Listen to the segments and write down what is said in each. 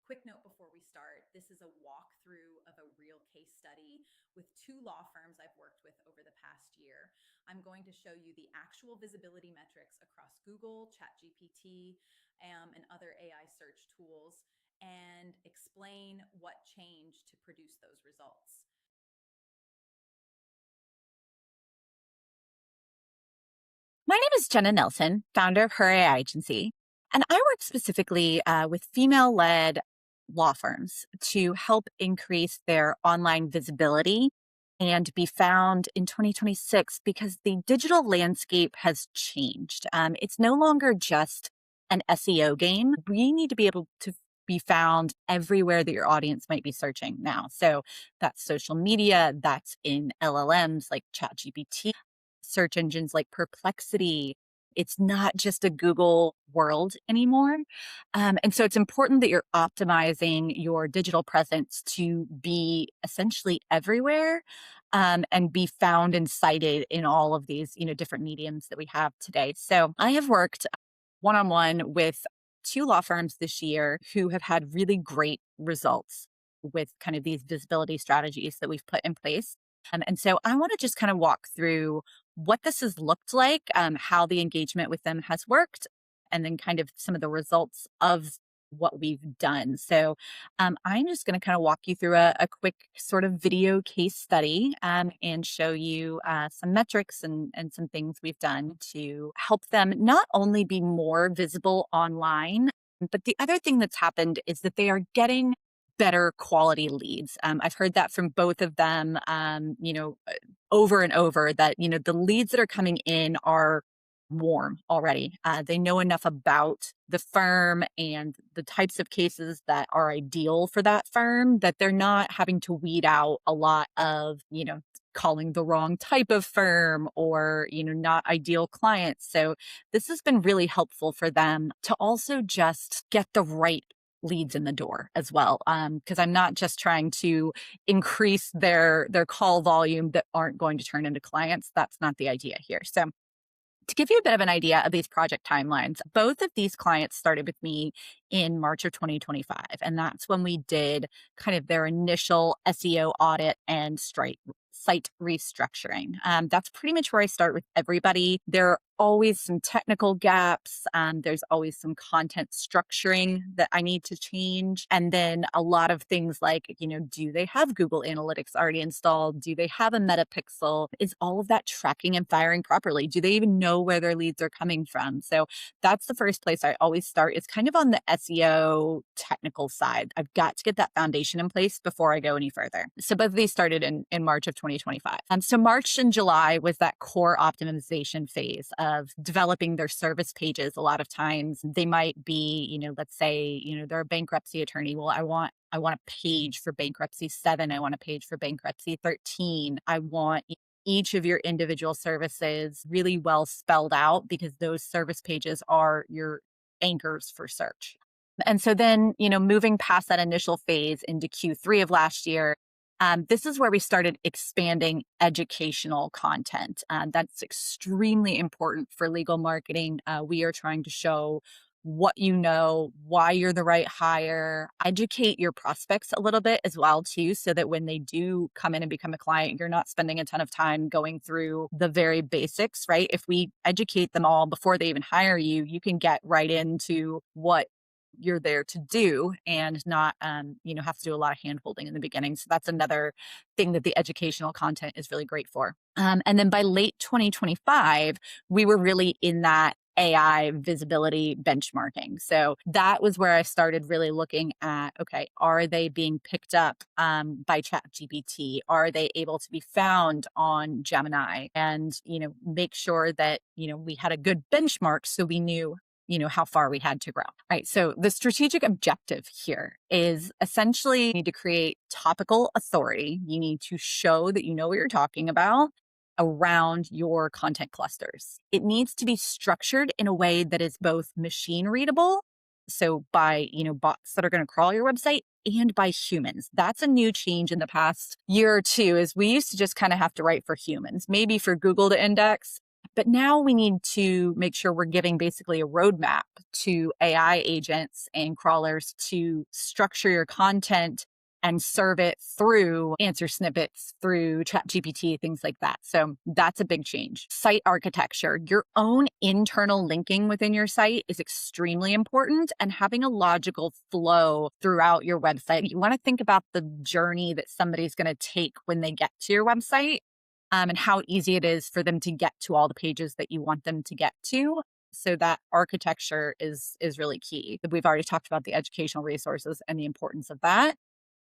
Quick note before we start, this is a walkthrough of a real case study with two law firms I've worked with over the past year. I'm going to show you the actual visibility metrics across Google, ChatGPT, and other AI search tools, and explain what changed to produce those results. My name is Jenna Nelson, founder of Her AI Agency, and I work specifically with female-led law firms to help increase their online visibility and be found in 2026 because the digital landscape has changed. It's no longer just an SEO game. We need to be able to be found everywhere that your audience might be searching now. So that's social media, that's in LLMs like ChatGPT, search engines like Perplexity. It's not just a Google world anymore. And so it's important that you're optimizing your digital presence to be essentially everywhere, and be found and cited in all of these, different mediums that we have today. So I have worked one-on-one with two law firms this year who have had really great results with kind of these visibility strategies that we've put in place. And so I want to just kind of walk through what this has looked like, how the engagement with them has worked, and then kind of some of the results of what we've done. So I'm just going to kind of walk you through a quick sort of video case study, and show you some metrics and some things we've done to help them not only be more visible online, but the other thing that's happened is that they are getting better quality leads. I've heard that from both of them, over and over, that, the leads that are coming in are warm already. They know enough about the firm and the types of cases that are ideal for that firm that they're not having to weed out a lot of, calling the wrong type of firm or, not ideal clients. So this has been really helpful for them to also just get the right leads in the door as well. Because I'm not just trying to increase their call volume that aren't going to turn into clients. That's not the idea here. So to give you a bit of an idea of these project timelines, both of these clients started with me in March of 2025. And that's when we did kind of their initial SEO audit and site restructuring. That's pretty much where I start with everybody. There are always some technical gaps. There's always some content structuring that I need to change. And then a lot of things like, do they have Google Analytics already installed? Do they have a Metapixel? Is all of that tracking and firing properly? Do they even know where their leads are coming from? So that's the first place I always start. It's kind of on the SEO technical side. I've got to get that foundation in place before I go any further. So both of these started in March of 2025. So March and July was that core optimization phase of developing their service pages. A lot of times they might be, let's say, they're a bankruptcy attorney. Well, I want a page for bankruptcy 7. I want a page for bankruptcy 13. I want each of your individual services really well spelled out because those service pages are your anchors for search. And so then, moving past that initial phase into Q3 of last year, this is where we started expanding educational content. That's extremely important for legal marketing. We are trying to show what you know, why you're the right hire, educate your prospects a little bit as well too, so that when they do come in and become a client, you're not spending a ton of time going through the very basics, right? If we educate them all before they even hire you, you can get right into what you're there to do and not, have to do a lot of hand holding in the beginning. So that's another thing that the educational content is really great for. And then by late 2025, we were really in that AI visibility benchmarking. So that was where I started really looking at, okay, are they being picked up by ChatGPT? Are they able to be found on Gemini? And, make sure that, we had a good benchmark so we knew how far we had to grow. Right. So the strategic objective here is essentially you need to create topical authority. You need to show that you know what you're talking about around your content clusters. It needs to be structured in a way that is both machine readable, so by, bots that are going to crawl your website, and by humans. That's a new change in the past year or two, is we used to just kind of have to write for humans, maybe for Google to index. But now we need to make sure we're giving basically a roadmap to AI agents and crawlers to structure your content and serve it through answer snippets, through ChatGPT, things like that. So that's a big change. Site architecture. Your own internal linking within your site is extremely important, and having a logical flow throughout your website. You want to think about the journey that somebody's going to take when they get to your website, and how easy it is for them to get to all the pages that you want them to get to. So that architecture is really key. We've already talked about the educational resources and the importance of that.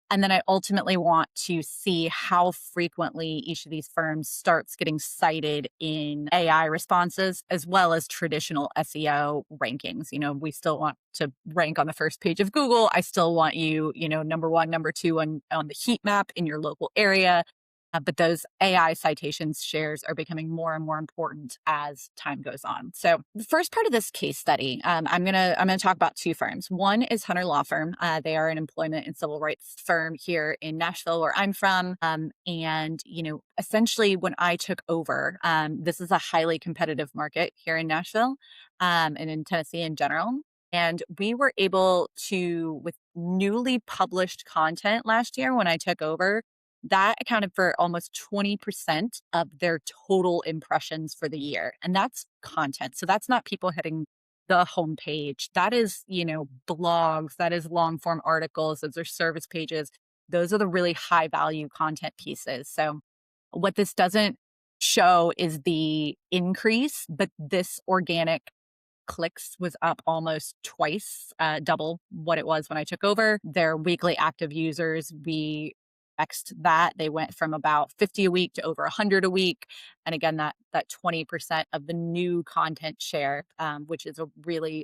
And then I ultimately want to see how frequently each of these firms starts getting cited in AI responses, as well as traditional SEO rankings. We still want to rank on the first page of Google. I still want you, number one, number two on the heat map in your local area. But those AI citations shares are becoming more and more important as time goes on. So the first part of this case study, I'm gonna talk about two firms. One is Hunter Law Firm. They are an employment and civil rights firm here in Nashville, where I'm from. And essentially, when I took over, this is a highly competitive market here in Nashville, and in Tennessee in general. And we were able to, with newly published content last year when I took over, that accounted for almost 20% of their total impressions for the year. And that's content. So that's not people hitting the homepage. That is, blogs, that is long form articles, those are service pages. Those are the really high value content pieces. So what this doesn't show is the increase, but this organic clicks was up almost twice, double what it was when I took over. Their weekly active users, we X'd that. They went from about 50 a week to over 100 a week. And again, that 20% of the new content share, which is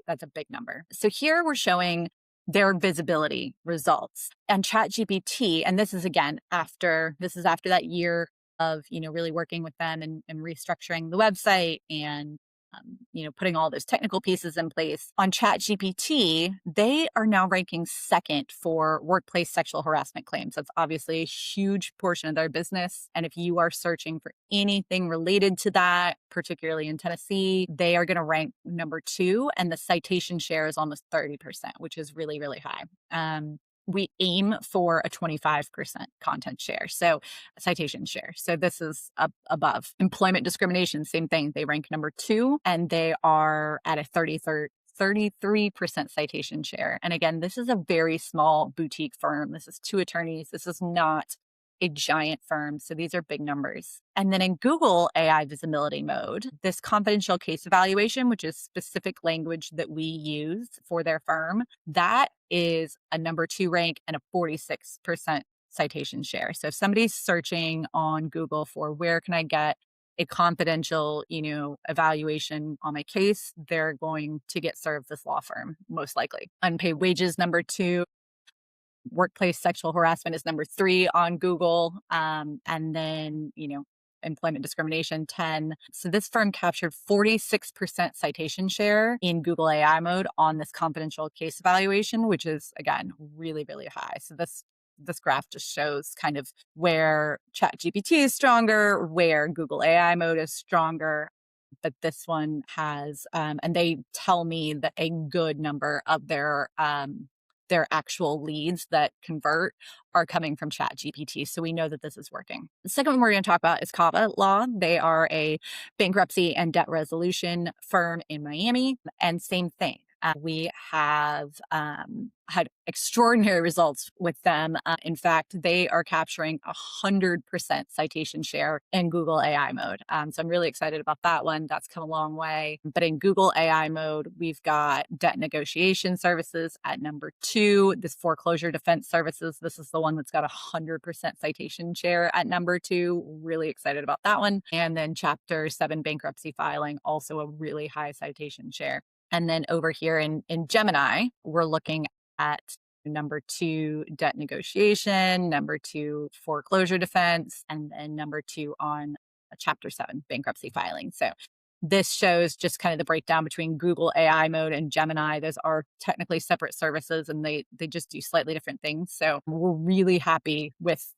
that's a big number. So here we're showing their visibility results. And ChatGPT, and this is after that year of, really working with them and restructuring the website and putting all those technical pieces in place. On ChatGPT, they are now ranking second for workplace sexual harassment claims. That's obviously a huge portion of their business. And if you are searching for anything related to that, particularly in Tennessee, they are going to rank number 2. And the citation share is almost 30%, which is really, really high. We aim for a 25% content share, so citation share. So this is above. Employment discrimination, same thing. They rank number 2, and they are at a 33% citation share. And again, this is a very small boutique firm. This is 2 attorneys. This is not a giant firm. So these are big numbers. And then in Google AI visibility mode, this confidential case evaluation, which is specific language that we use for their firm, that is a number 2 rank and a 46% citation share. So if somebody's searching on Google for where can I get a confidential, evaluation on my case, they're going to get served this law firm, most likely. Unpaid wages, number 2. Workplace sexual harassment is number 3 on Google. And then, employment discrimination, 10. So this firm captured 46% citation share in Google AI mode on this confidential case evaluation, which is, again, really, really high. So this graph just shows kind of where ChatGPT is stronger, where Google AI mode is stronger. But this one has, and they tell me that a good number of their actual leads that convert are coming from ChatGPT. So we know that this is working. The second one we're going to talk about is Cava Law. They are a bankruptcy and debt resolution firm in Miami. And same thing. We have had extraordinary results with them. In fact, they are capturing 100% citation share in Google AI mode. So I'm really excited about that one. That's come a long way. But in Google AI mode, we've got debt negotiation services at number 2. This foreclosure defense services, this is the one that's got 100% citation share at number 2. Really excited about that one. And then Chapter 7 bankruptcy filing, also a really high citation share. And then over here in Gemini, we're looking at number 2, debt negotiation, number 2, foreclosure defense, and then number 2 on Chapter 7 bankruptcy filing. So This shows just kind of the breakdown between Google AI mode and Gemini. Those are technically separate services, and they just do slightly different things. So we're really happy with,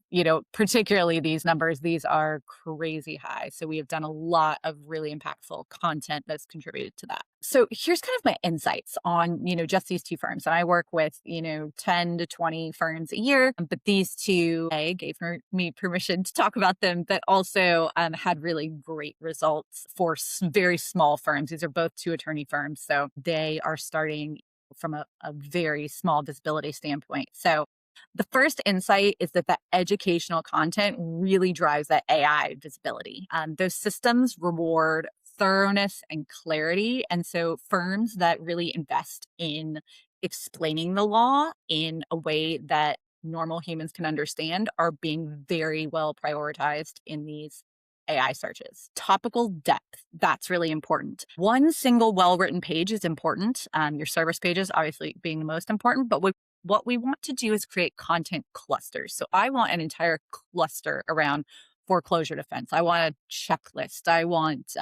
particularly these numbers. These are crazy high. So we have done a lot of really impactful content that's contributed to that. So here's kind of my insights on, just these two firms. And I work with, 10 to 20 firms a year, but these two gave me permission to talk about them, but also had really great results for very small firms. These are both two attorney firms. So they are starting from a very small visibility standpoint. So the first insight is that the educational content really drives that AI visibility. Those systems reward thoroughness and clarity. And so firms that really invest in explaining the law in a way that normal humans can understand are being very well prioritized in these AI searches. Topical depth, that's really important. One single well-written page is important. Your service pages obviously being the most important, but what we want to do is create content clusters. So I want an entire cluster around foreclosure defense. I want a checklist. I want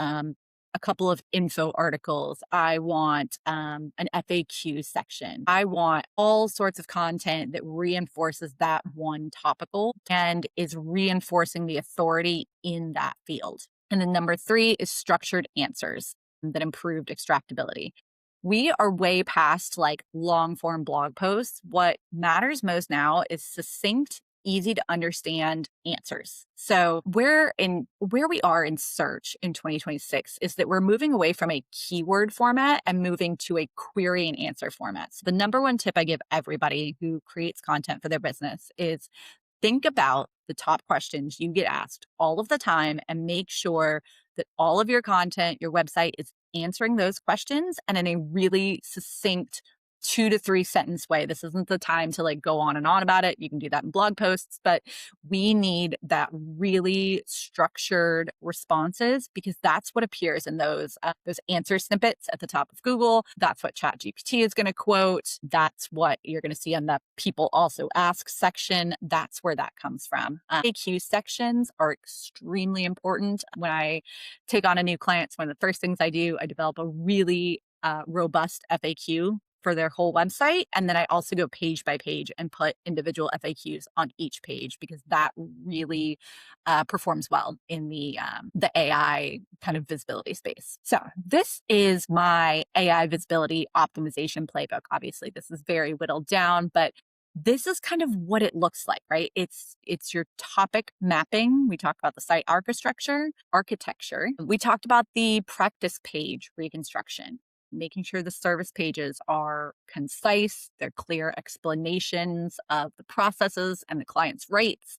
a couple of info articles. I want an FAQ section. I want all sorts of content that reinforces that one topical and is reinforcing the authority in that field. And then number 3 is structured answers that improved extractability. We are way past like long form blog posts. What matters most now is succinct, easy to understand answers. So where we are in search in 2026 is that we're moving away from a keyword format and moving to a query and answer format. So the number one tip I give everybody who creates content for their business is think about the top questions you get asked all of the time and make sure that all of your content, your website is answering those questions and in a really succinct 2 to 3 sentence way. This isn't the time to like go on and on about it. You can do that in blog posts, but we need that really structured responses because that's what appears in those answer snippets at the top of Google. That's what ChatGPT is going to quote. That's what you're going to see on the people also ask section. That's where that comes from. FAQ sections are extremely important. When I take on a new client, it's one of the first things I do. I develop a really robust FAQ for their whole website. And then I also go page by page and put individual FAQs on each page because that really performs well in the AI kind of visibility space. So this is my AI visibility optimization playbook. Obviously, this is very whittled down, but this is kind of what it looks like, right? It's your topic mapping. We talked about the site architecture. We talked about the practice page reconstruction, making sure the service pages are concise, they're clear explanations of the processes and the client's rights.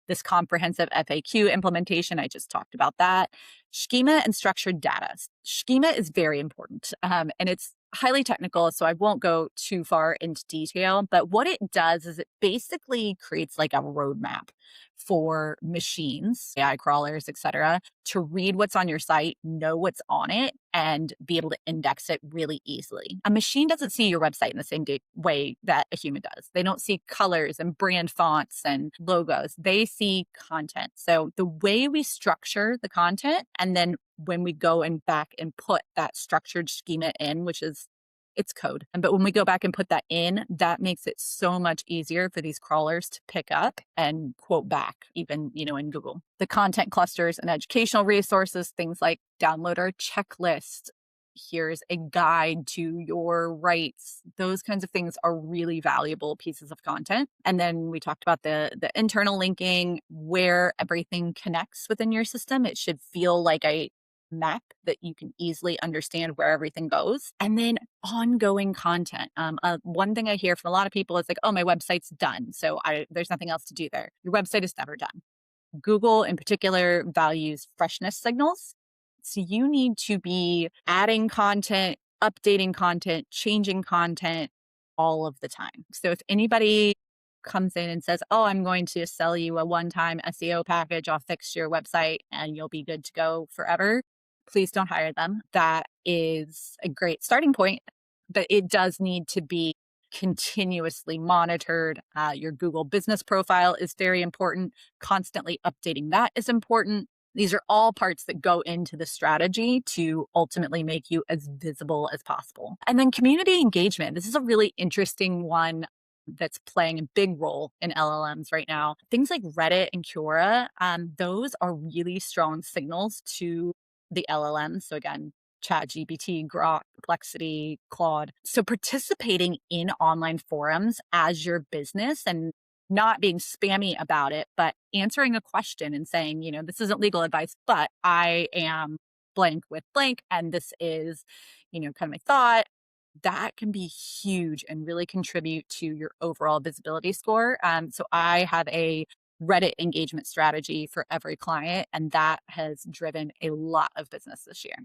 This comprehensive FAQ implementation, I just talked about that. Schema and structured data. Schema is very important and it's highly technical, so I won't go too far into detail. But what it does is it basically creates like a roadmap for machines, AI crawlers, etc., to read what's on your site, know what's on it, and be able to index it really easily. A machine doesn't see your website in the same way that a human does. They don't see colors and brand fonts and logos. They see content. So the way we structure the content, and then when we go and back and put that structured schema in, which is it's code. But when we go back and put that in, that makes it so much easier for these crawlers to pick up and quote back, even, in Google. The content clusters and educational resources, things like download our checklist. Here's a guide to your rights. Those kinds of things are really valuable pieces of content. And then we talked about the internal linking, where everything connects within your system. It should feel like a map that you can easily understand where everything goes. And then ongoing content. One thing I hear from a lot of people is like, oh, my website's done, so there's nothing else to do there. Your website is never done. Google in particular values freshness signals. So you need to be adding content, updating content, changing content all of the time. So if anybody comes in and says, oh, I'm going to sell you a one-time SEO package, I'll fix your website and you'll be good to go forever, please don't hire them. That is a great starting point, but it does need to be continuously monitored. Your Google business profile is very important. Constantly updating that is important. These are all parts that go into the strategy to ultimately make you as visible as possible. And then community engagement. This is a really interesting one that's playing a big role in LLMs right now. Things like Reddit and Quora, those are really strong signals to the LLMs. So again, ChatGPT, Grok, Perplexity, Claude. So participating in online forums as your business and not being spammy about it, but answering a question and saying, this isn't legal advice, but I am blank with blank, and this is, kind of my thought. That can be huge and really contribute to your overall visibility score. So I have a Reddit engagement strategy for every client, and that has driven a lot of business this year.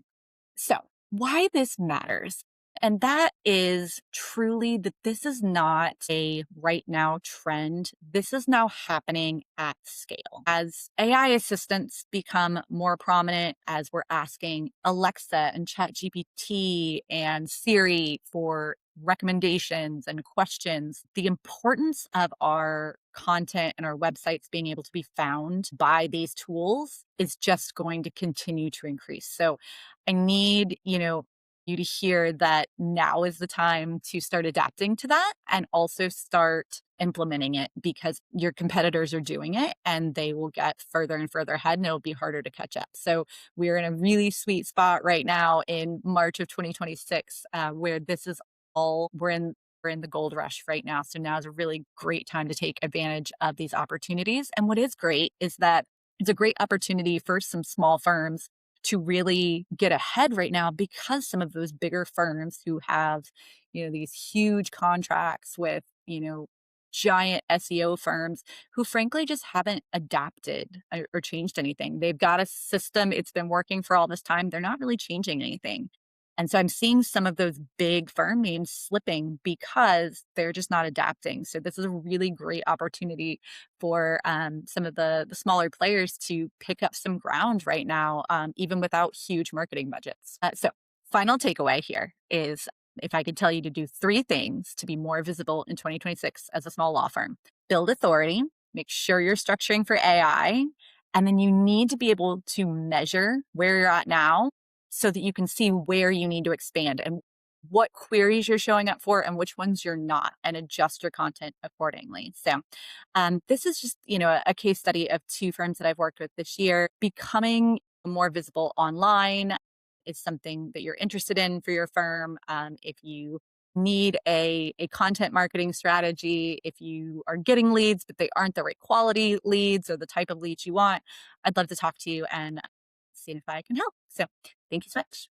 So, why this matters, and that is truly that this is not a right now trend. This is now happening at scale. As AI assistants become more prominent, as we're asking Alexa and ChatGPT and Siri for recommendations and questions, the importance of our content and our websites being able to be found by these tools is just going to continue to increase. So I need, you to hear that now is the time to start adapting to that and also start implementing it, because your competitors are doing it and they will get further and further ahead and it'll be harder to catch up. So we're in a really sweet spot right now in March of 2026, where this is all we're in the gold rush right now. So now is a really great time to take advantage of these opportunities. And what is great is that it's a great opportunity for some small firms to really get ahead right now, because some of those bigger firms who have, these huge contracts with, giant SEO firms who frankly just haven't adapted or changed anything. They've got a system, it's been working for all this time. They're not really changing anything. And so I'm seeing some of those big firm names slipping because they're just not adapting. So this is a really great opportunity for some of the smaller players to pick up some ground right now, even without huge marketing budgets. So final takeaway here is, if I could tell you to do 3 things to be more visible in 2026 as a small law firm: build authority, make sure you're structuring for AI, and then you need to be able to measure where you're at now so that you can see where you need to expand and what queries you're showing up for and which ones you're not, and adjust your content accordingly. So this is just, a case study of 2 firms that I've worked with this year. Becoming more visible online is something that you're interested in for your firm. If you need a content marketing strategy, if you are getting leads, but they aren't the right quality leads or the type of leads you want, I'd love to talk to you and see if I can help. So thank you so much.